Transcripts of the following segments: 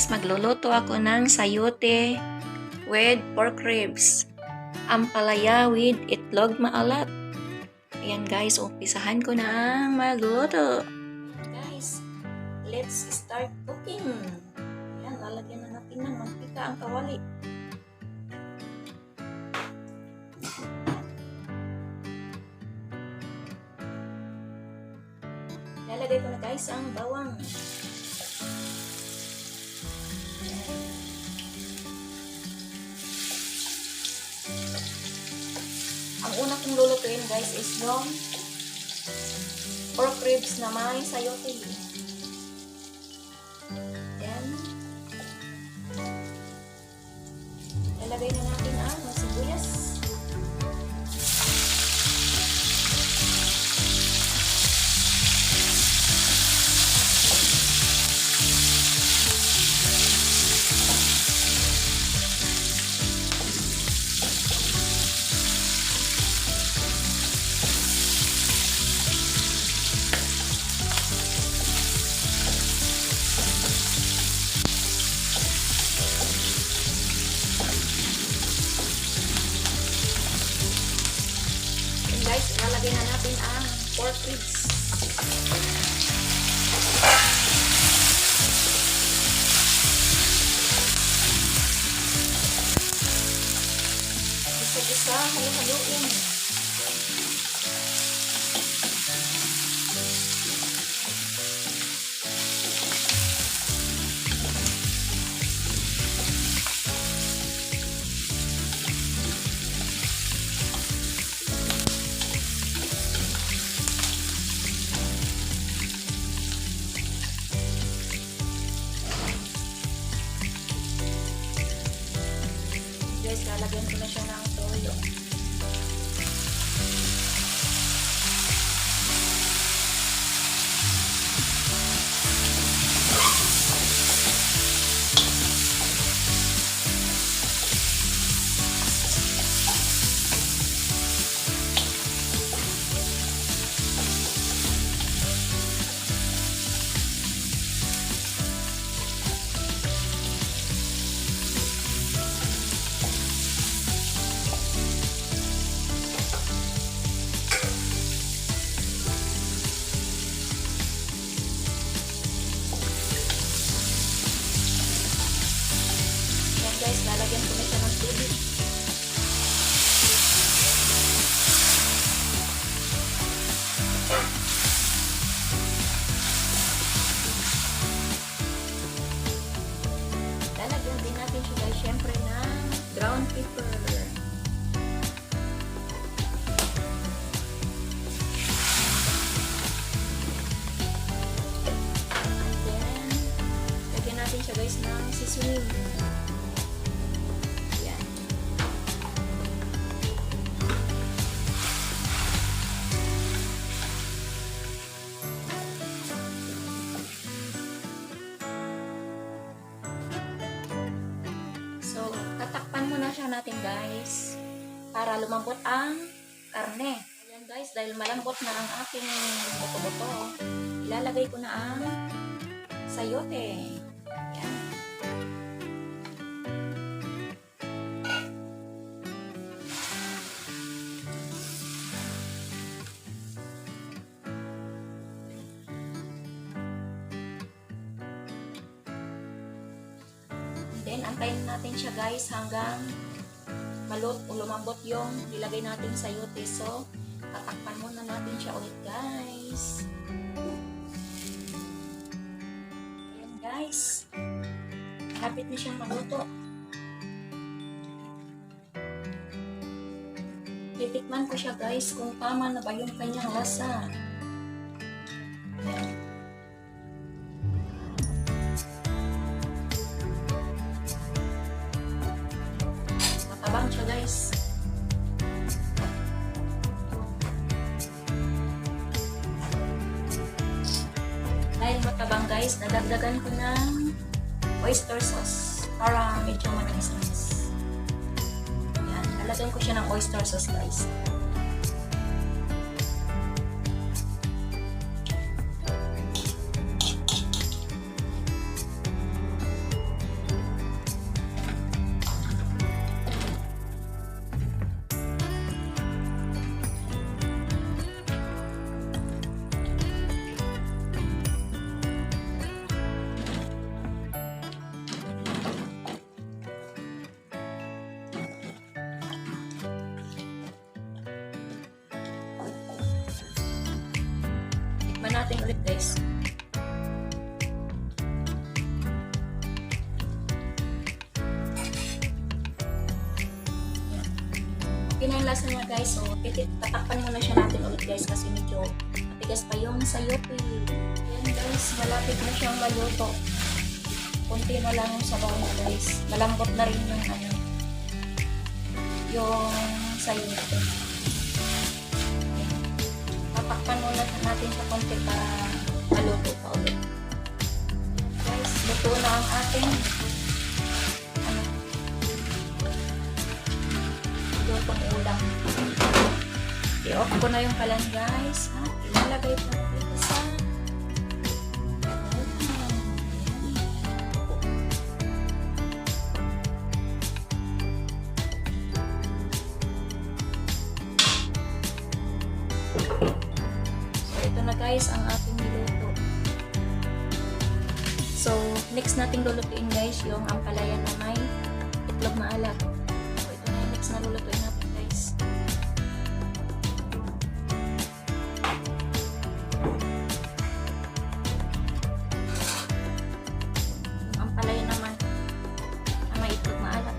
guys, magluluto ako ng sayote with pork ribs. Ampalaya with itlog maalat. Ayan guys, umpisahan ko na ang magluto. Guys, let's start cooking. Ayan, lalagyan na natin ng mantika ang kawali. Lalagay ko na guys ang bawang. Ang una kong lulutuin guys is yung pork ribs na may sayote. Yan. Lalagay na natin ang sibuyas. Guys, ilalagay na natin ang pork ribs. Isa-isa, halo-haloin. Guys, lalagyan ko na siya ng toyo. Guys, lalagyan ko na siya ng tubig. Lalagyan din natin siya guys, syempre ng ground pepper. And then, lagyan natin siya guys ng seasoning. So, tatakpan muna siya natin guys para lumambot ang karne. Ayan guys, dahil malambot na ang aking buto-buto, ilalagay ko na ang sayote. Ayan. Then, antayin natin siya guys hanggang lumambot yung ilagay natin sa sayote. So, tatakpan muna natin siya ulit guys. Ayan guys. Lapit na siyang maluto. Titikman ko siya guys kung tama na ba yung kanyang lasa. Ayan. Matabang siya guys. Dahil matabang guys, nadagdagan ko ng oyster sauce para medyo manamis-namis. Ayan, lalagyan ko siya ng oyster sauce guys. natin ulit guys. Okay na yung lasa niya guys. So, tatakpan muna siya natin ulit guys kasi medyo matigas pa yung sayote. Ayan guys, malapit na siyang maluto. Kunti na lang yung sabaw na guys. Malambot na rin yung yung sayote. Ayan. Tatakpan muna natin sa konti para maluto pa ulit. Guys, luto na ang ating lutong ulam. I-off ko na yung kalan guys. Ilalagay ko na dito sa so ito na guys ang ating niluto. So next nating lulutuin guys yung ampalaya na may itlog maalat. Na lulutuin natin guys. Ang palaya naman na may itlog maalat.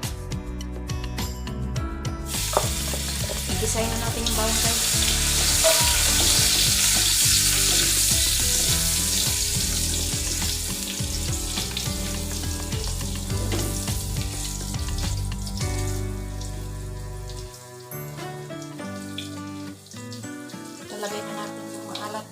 I-design na natin yung bawang guys. Lagay na natin yung maalat.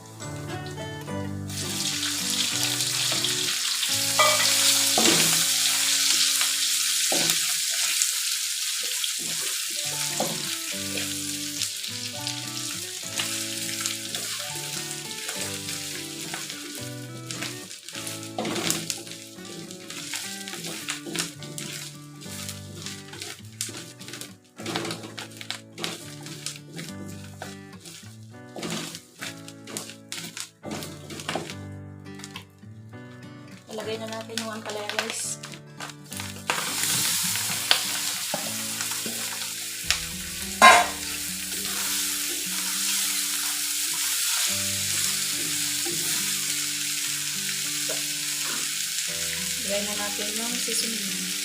Ilagay na natin yung ampalaya guys. Ilagay na natin yung seasoning.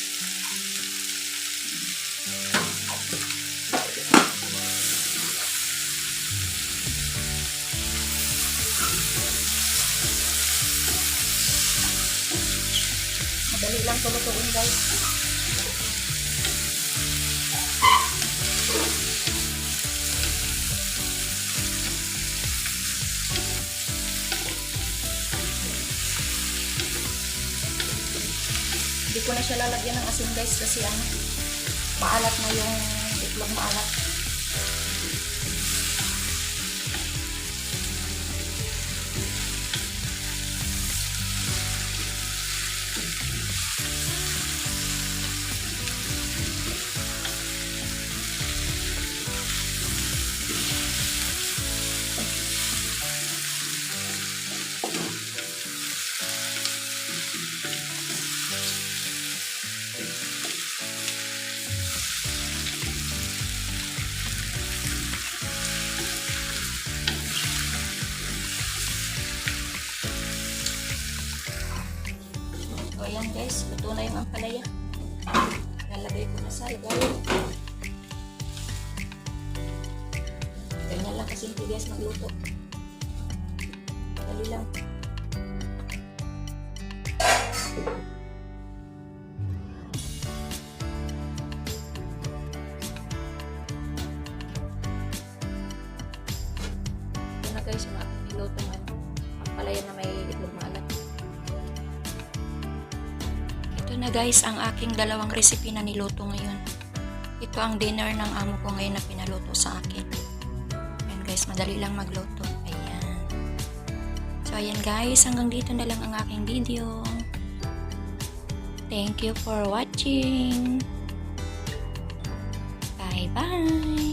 Madali lang tulutuin guys. Hindi ko na siya lalagyan ng asin guys kasi maalat na yung itlog maalat. So, ayan guys, luto na yung ampalaya. Lalagay ko na sa lagayan. Ganyan lang kasi hindi guys magluto. Dali lang. Ito na guys, yung aking niluto ng ampalaya na may itlog maalat. Ito na guys ang aking dalawang recipe na niluto ngayon. Ito ang dinner ng amo ko ngayon na pinaluto sa akin. Ayan guys, madali lang magluto. Ayan. So ayan guys, hanggang dito na lang ang aking video. Thank you for watching. Bye bye.